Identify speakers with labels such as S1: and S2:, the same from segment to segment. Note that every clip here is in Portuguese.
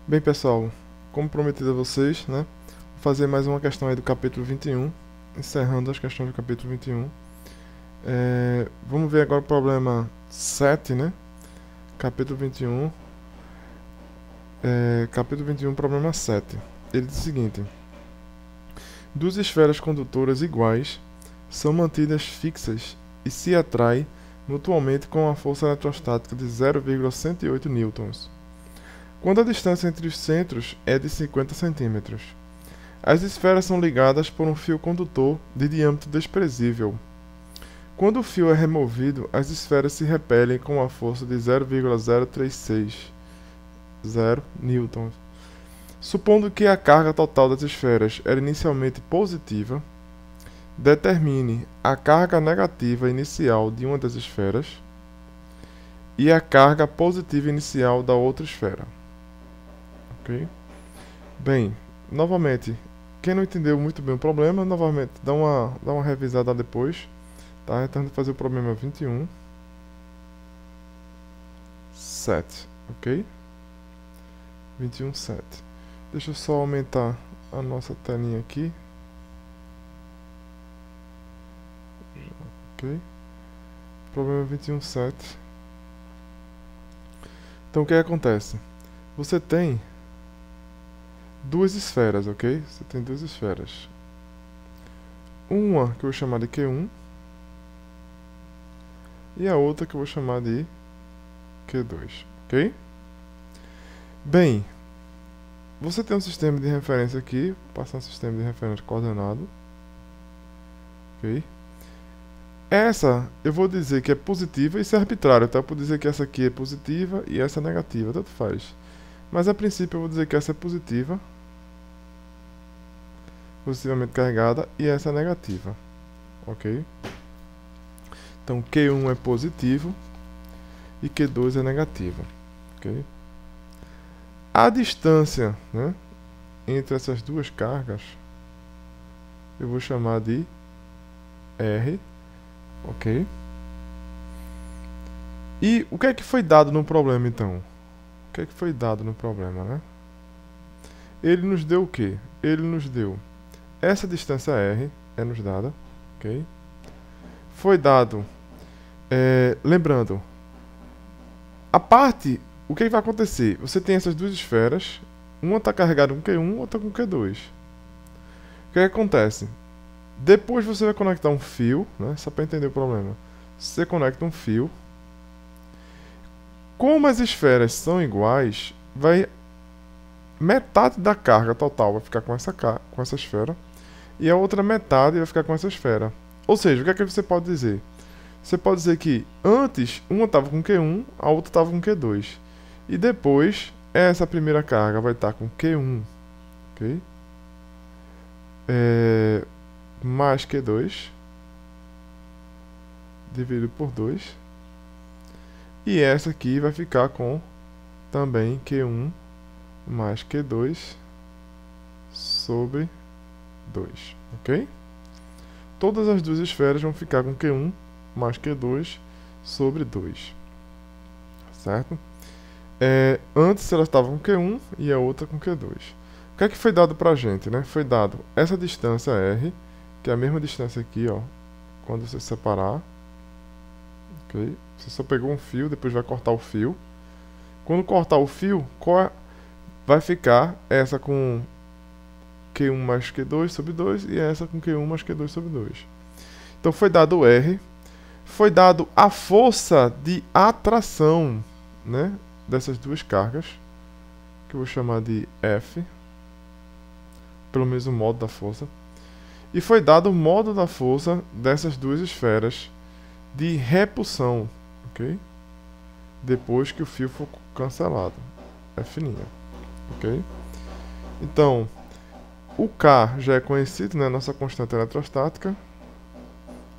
S1: Bem, pessoal, como prometido a vocês, né, vou fazer mais uma questão aí do capítulo 21, encerrando as questões do capítulo 21. Vamos ver agora o problema 7, né? Capítulo 21, capítulo 21, problema 7. Ele diz o seguinte: duas esferas condutoras iguais são mantidas fixas e se atraem mutuamente com uma força eletrostática de 0,108 newtons, quando a distância entre os centros é de 50 centímetros. As esferas são ligadas por um fio condutor de diâmetro desprezível. Quando o fio é removido, as esferas se repelem com uma força de 0,0360 newtons. Supondo que a carga total das esferas era inicialmente positiva, determine a carga negativa inicial de uma das esferas e a carga positiva inicial da outra esfera. Ok? Bem, novamente, quem não entendeu muito bem o problema, novamente, dá uma revisada depois. Tá? Então, fazer o problema 21, 7, ok? 21, 7. Deixa eu só aumentar a nossa telinha aqui. Ok? Problema 21, 7. Então, o que acontece? Você tem duas esferas, ok? Você tem duas esferas. Uma que eu vou chamar de Q1 e a outra que eu vou chamar de Q2, ok? Bem, você tem um sistema de referência aqui, vou passar um sistema de referência coordenado, ok? Essa eu vou dizer que é positiva, isso é arbitrário, tá? Eu vou dizer que essa aqui é positiva e essa é negativa, tanto faz. Mas a princípio eu vou dizer que essa é positiva, positivamente carregada, e essa é negativa, ok? Então Q1 é positivo e Q2 é negativo, ok? A distância, né, entre essas duas cargas eu vou chamar de R, ok? E o que é que foi dado no problema então? O que é que foi dado no problema, né? Ele nos deu o quê? Ele nos deu essa distância R, é nos dada, ok? Foi dado, lembrando, a parte, o que vai acontecer? Você tem essas duas esferas, uma está carregada com Q1, outra com Q2. O que acontece? Depois você vai conectar um fio, né? Só para entender o problema. Você conecta um fio. Como as esferas são iguais, metade da carga total vai ficar com essa esfera e a outra metade vai ficar com essa esfera. Ou seja, o que é que você pode dizer? Você pode dizer que antes uma estava com Q1, a outra estava com Q2. E depois essa primeira carga vai estar com Q1, ok? Mais Q2 dividido por 2. E essa aqui vai ficar com também Q1 mais Q2 sobre 2, ok? Todas as duas esferas vão ficar com Q1 mais Q2 sobre 2, certo? Antes elas estavam com Q1 e a outra com Q2. O que é que foi dado pra gente, né? Foi dado essa distância R, que é a mesma distância aqui, ó, quando você separar, ok? Você só pegou um fio, depois vai cortar o fio. Quando cortar o fio, vai ficar essa com Q1 mais Q2 sobre 2 e essa com Q1 mais Q2 sobre 2. Então foi dado o R, foi dado a força de atração, né, dessas duas cargas, que eu vou chamar de F, pelo mesmo modo da força, e foi dado o modo da força dessas duas esferas de repulsão, ok? Depois que o fio for cancelado, F', ok? Então, o K já é conhecido, né? Nossa constante eletrostática.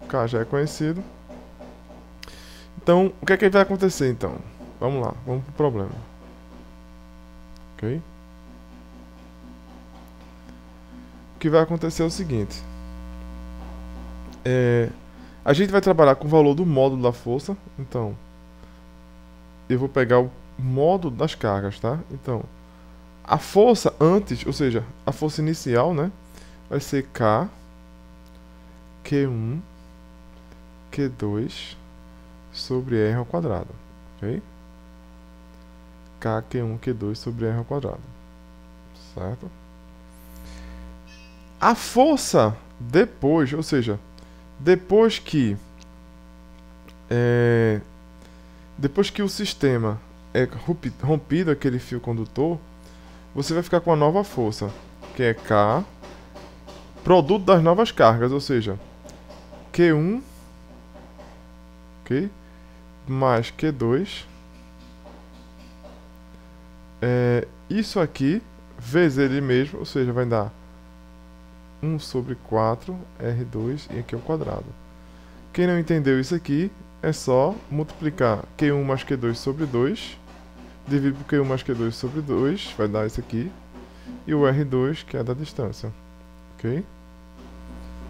S1: O K já é conhecido. Então, o que é que vai acontecer então? Vamos lá, vamos pro problema. Ok? O que vai acontecer é o seguinte. A gente vai trabalhar com o valor do módulo da força. Então, eu vou pegar o módulo das cargas, tá? Então, A força antes, ou seja, a força inicial, né, vai ser K, Q1, Q2 sobre R ao quadrado, ok? K, Q1, Q2 sobre R ao quadrado, certo? A força depois, ou seja, depois que o sistema é rompido aquele fio condutor, você vai ficar com a nova força, que é K, produto das novas cargas, ou seja, Q1, ok, mais Q2, isso aqui, vezes ele mesmo, ou seja, vai dar 1 sobre 4 R2 e aqui ao quadrado. Quem não entendeu isso aqui, é só multiplicar Q1 mais Q2 sobre 2, dividir por Q1 mais Q2 sobre 2, vai dar isso aqui, e o R2, que é da distância, ok?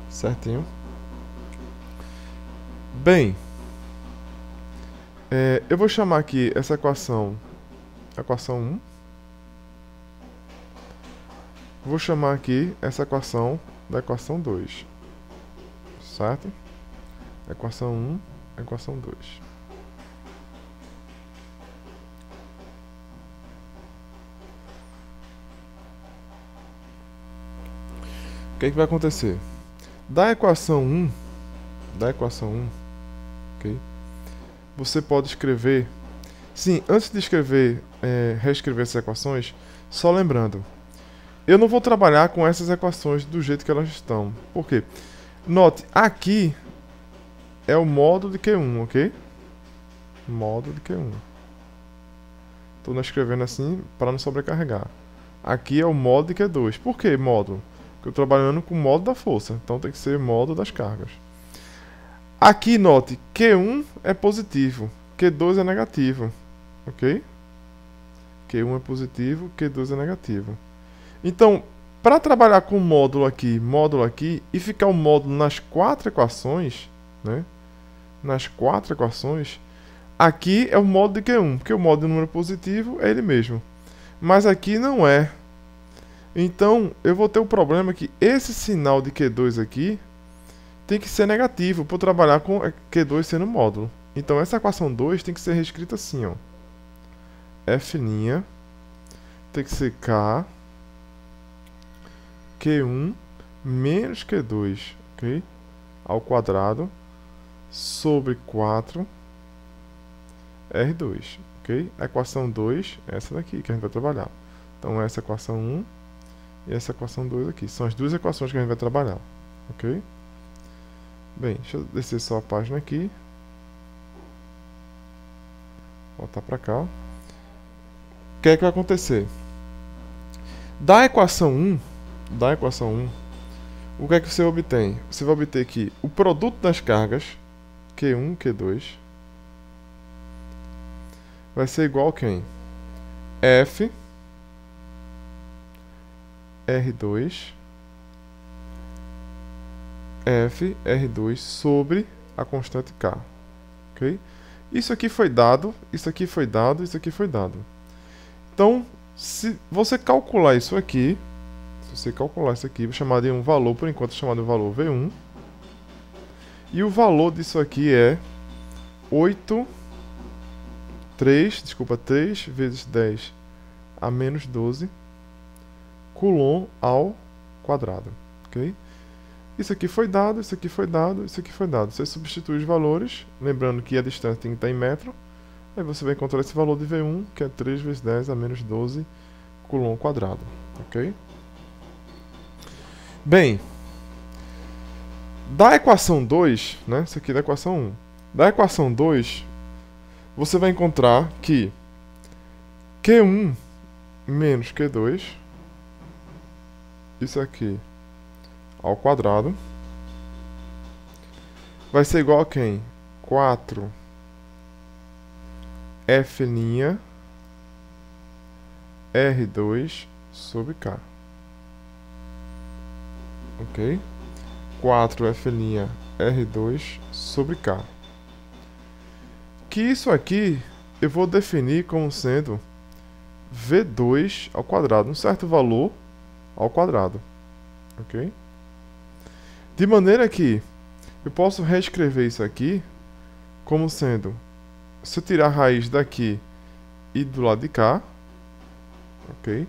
S1: Certinho? Bem, eu vou chamar aqui essa equação 1. Vou chamar aqui essa equação da equação 2, certo? Equação 1, equação 2. O que vai acontecer? Da equação 1, ok? Você pode escrever... Sim, antes de reescrever essas equações, só lembrando, eu não vou trabalhar com essas equações do jeito que elas estão. Por quê? Note, aqui é o módulo de Q1, ok? Módulo de Q1. Estou escrevendo assim para não sobrecarregar. Aqui é o módulo de Q2. Por que módulo? Porque eu estou trabalhando com o módulo da força. Então tem que ser módulo das cargas. Aqui, note, Q1 é positivo, Q2 é negativo. Ok? Q1 é positivo, Q2 é negativo. Então, para trabalhar com módulo aqui, e ficar o módulo nas 4 equações, né? Nas 4 equações, aqui é o módulo de Q1, porque o módulo de número positivo é ele mesmo. Mas aqui não é. Então, eu vou ter o problema que esse sinal de Q2 aqui tem que ser negativo para trabalhar com Q2 sendo módulo. Então, essa equação 2 tem que ser reescrita assim, ó. F' tem que ser K Q1 menos Q2, ok? Ao quadrado sobre 4 R2, ok? A equação 2 é essa daqui que a gente vai trabalhar. Então, essa é a equação 1 e essa equação 2 aqui. São as duas equações que a gente vai trabalhar, ok? Bem, deixa eu descer só a página aqui. Voltar para cá. O que é que vai acontecer? Da equação 1, o que é que você obtém? Você vai obter que o produto das cargas, Q1, Q2, vai ser igual a quem? F R2 F R2 sobre a constante K, ok? Isso aqui foi dado, isso aqui foi dado, isso aqui foi dado. Então, se você calcular isso aqui, vou chamar de um valor, por enquanto chamado de valor V1. E o valor disso aqui é 3 vezes 10 a menos 12 Coulomb ao quadrado, ok? Isso aqui foi dado, isso aqui foi dado, isso aqui foi dado. Você substitui os valores, lembrando que a distância tem que estar em metro. Aí você vai encontrar esse valor de V1, que é 3 vezes 10 a menos 12 Coulomb ao quadrado, ok? Bem, da equação 2, né, isso aqui é da equação 1. Da equação 2, você vai encontrar que Q1 menos Q2, isso aqui ao quadrado, vai ser igual a quem? 4 F' R2 sobre K. Ok? 4 F' R2 sobre K. Que isso aqui eu vou definir como sendo V2 ao quadrado, um certo valor ao quadrado, ok? De maneira que eu posso reescrever isso aqui como sendo, se eu tirar a raiz daqui e do lado de cá, ok?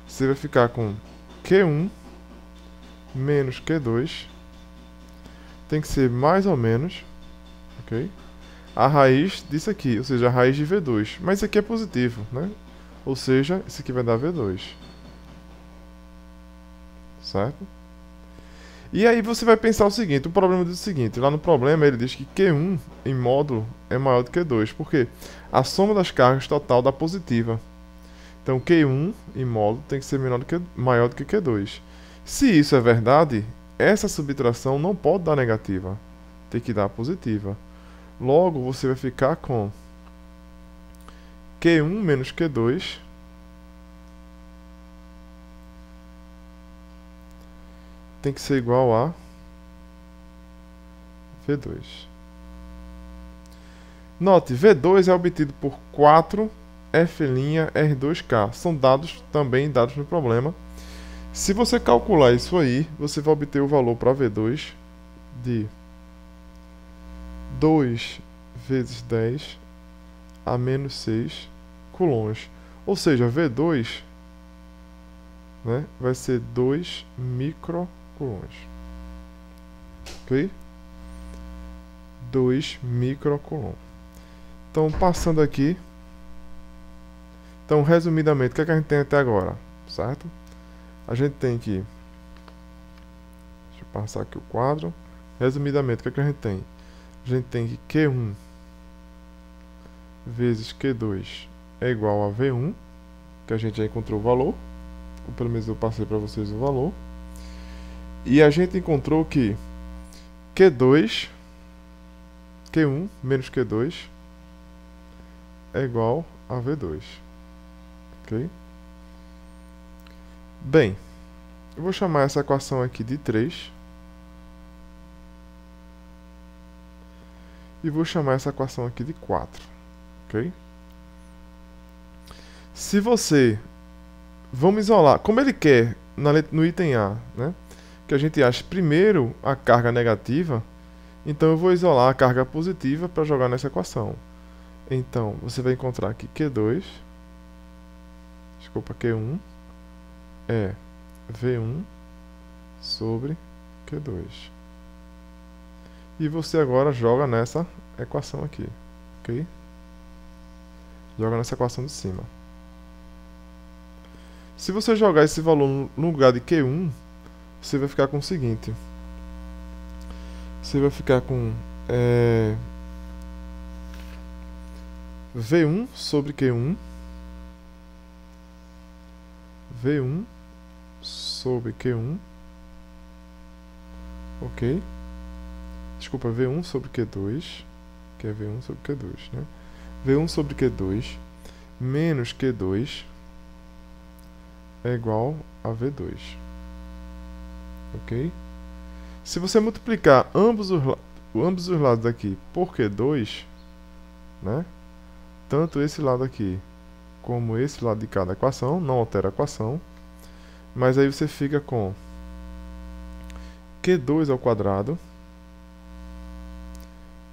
S1: Você vai ficar com Q1 menos Q2, tem que ser mais ou menos, ok? A raiz disso aqui, ou seja, a raiz de V2, mas isso aqui é positivo, né? Ou seja, isso aqui vai dar V2, certo? E aí você vai pensar o seguinte, o problema diz o seguinte, lá no problema ele diz que Q1 em módulo é maior do que Q2, porque a soma das cargas total dá positiva. Então Q1 em módulo tem que ser maior do que Q2. Se isso é verdade, essa subtração não pode dar negativa, tem que dar positiva. Logo, você vai ficar com Q1 menos Q2 tem que ser igual a V2. Note, V2 é obtido por 4 F'R2K. São dados também dados no problema. Se você calcular isso aí, você vai obter o valor para V2 de 2 vezes 10 a menos 6 coulombs. Ou seja, V2, né, vai ser 2 microcoulombs. Ok? 2 microcoulombs. Então, passando aqui. Então, resumidamente, o que é que a gente tem até agora? Certo? A gente tem que... Deixa eu passar aqui o quadro. Resumidamente, o que é que a gente tem? A gente tem que Q1 vezes Q2 é igual a V1, que a gente já encontrou o valor. Ou pelo menos eu passei para vocês o valor. E a gente encontrou que Q1 menos Q2 é igual a V2. Ok? Bem, eu vou chamar essa equação aqui de 3. E vou chamar essa equação aqui de 4. Ok? Se você... Vamos isolar. Como ele quer no item A, né, que a gente ache primeiro a carga negativa, então eu vou isolar a carga positiva para jogar nessa equação. Então, você vai encontrar aqui Q1 é V1 sobre Q2. E você agora joga nessa equação aqui, ok? Joga nessa equação de cima. Se você jogar esse valor no lugar de Q1, você vai ficar com o seguinte. Você vai ficar com V1 sobre Q1. V1 sobre Q1. Ok? Desculpa, V1 sobre Q2. Que é V1 sobre Q2, né? V1 sobre Q2 menos Q2 é igual a V2. Ok? Se você multiplicar ambos os lados aqui por Q2, né? Tanto esse lado aqui como esse lado de cada equação, não altera a equação, mas aí você fica com Q2 ao quadrado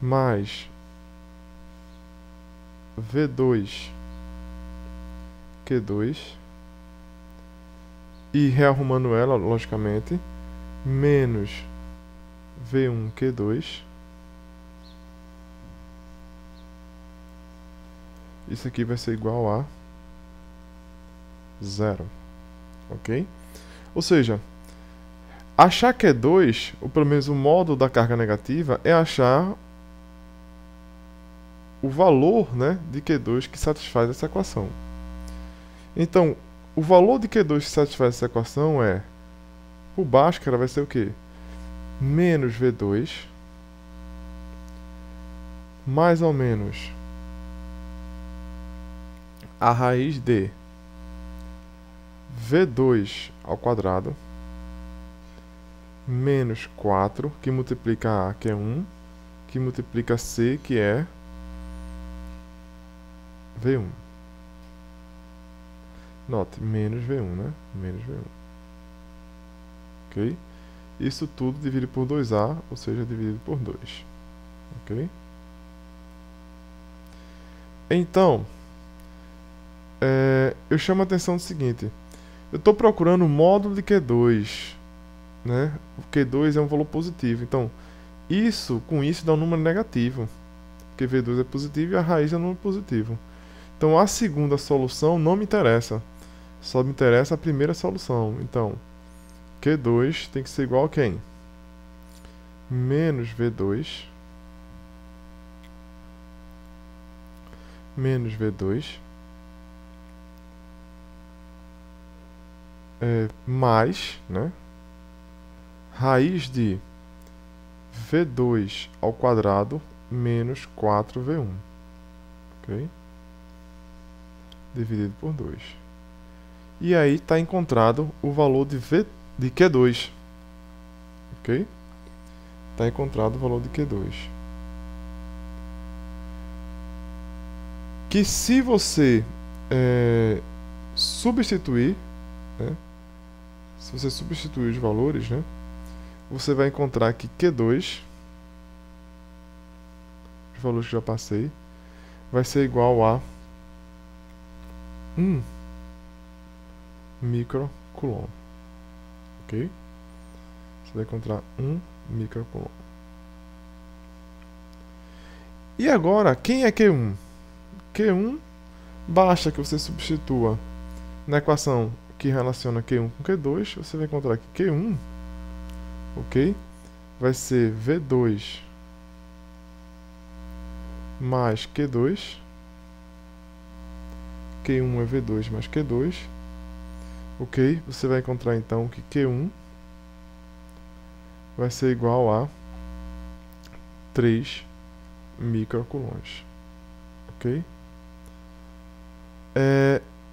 S1: mais V2 Q2 e rearrumando ela, logicamente, menos V1 Q2. Isso aqui vai ser igual a 0. Ok? Ou seja, achar Q2, ou pelo menos o módulo da carga negativa, é achar o valor, né, de Q2 que satisfaz essa equação. Então, o valor de Q2 que satisfaz essa equação é, por Bhaskara vai ser o quê? Menos V2 mais ou menos a raiz de V2 ao quadrado menos 4, que multiplica A, que é 1, que multiplica C, que é V1. Note, menos V1, né? Menos V1. Ok? Isso tudo dividido por 2A, ou seja, dividido por 2. Ok? Então, eu chamo a atenção do seguinte. Eu estou procurando o módulo de Q2, né? O Q2 é um valor positivo. Então, com isso dá um número negativo. Porque V2 é positivo e a raiz é um número positivo. Então, a segunda solução não me interessa. Só me interessa a primeira solução. Então, Q2 tem que ser igual a quem? Menos V2 menos V2 mais, né? Raiz de V2 ao quadrado menos 4V1. Ok? Dividido por 2. E aí está encontrado o valor de Q2. Ok? Está encontrado o valor de Q2. Que se você substituir, né? Se você substituir os valores, né? Você vai encontrar que Q2, os valores que já passei, vai ser igual a 1 microcoulomb. Ok? Você vai encontrar 1 microcoulomb. E agora, quem é Q1? Q1, basta que você substitua na equação que relaciona Q1 com Q2, você vai encontrar que Q1, ok, vai ser V2 mais Q2. Q1 é V2 mais Q2. Ok, você vai encontrar então que Q1 vai ser igual a 3 microcoulombs. Ok?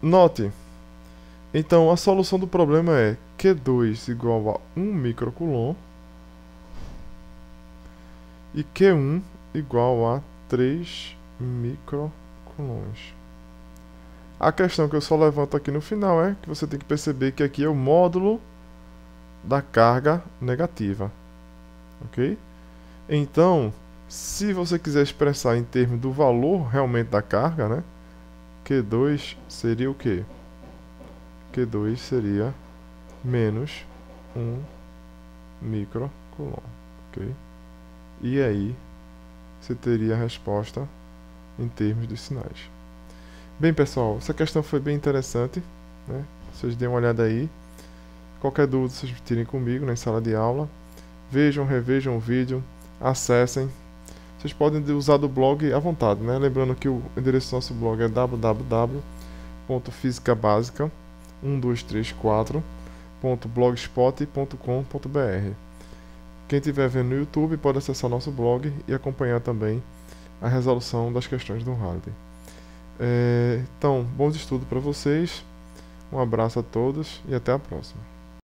S1: Note, então a solução do problema é Q2 igual a 1 microcoulomb e Q1 igual a 3 microcoulombs. A questão que eu só levanto aqui no final é que você tem que perceber que aqui é o módulo da carga negativa. Ok? Então, se você quiser expressar em termos do valor realmente da carga, né? Q2 seria o quê? Q2 seria menos 1 microcoulomb. Ok? E aí, você teria a resposta em termos dos sinais. Bem, pessoal, essa questão foi bem interessante, né? Vocês deem uma olhada aí. Qualquer dúvida, vocês tirem comigo na sala de aula. Vejam, revejam o vídeo, acessem. Vocês podem usar do blog à vontade, né? Lembrando que o endereço do nosso blog é www.fisicabasica1234.blogspot.com.br. Quem estiver vendo no YouTube pode acessar nosso blog e acompanhar também a resolução das questões do Halliday. Então, bons estudos para vocês. Um abraço a todos e até a próxima.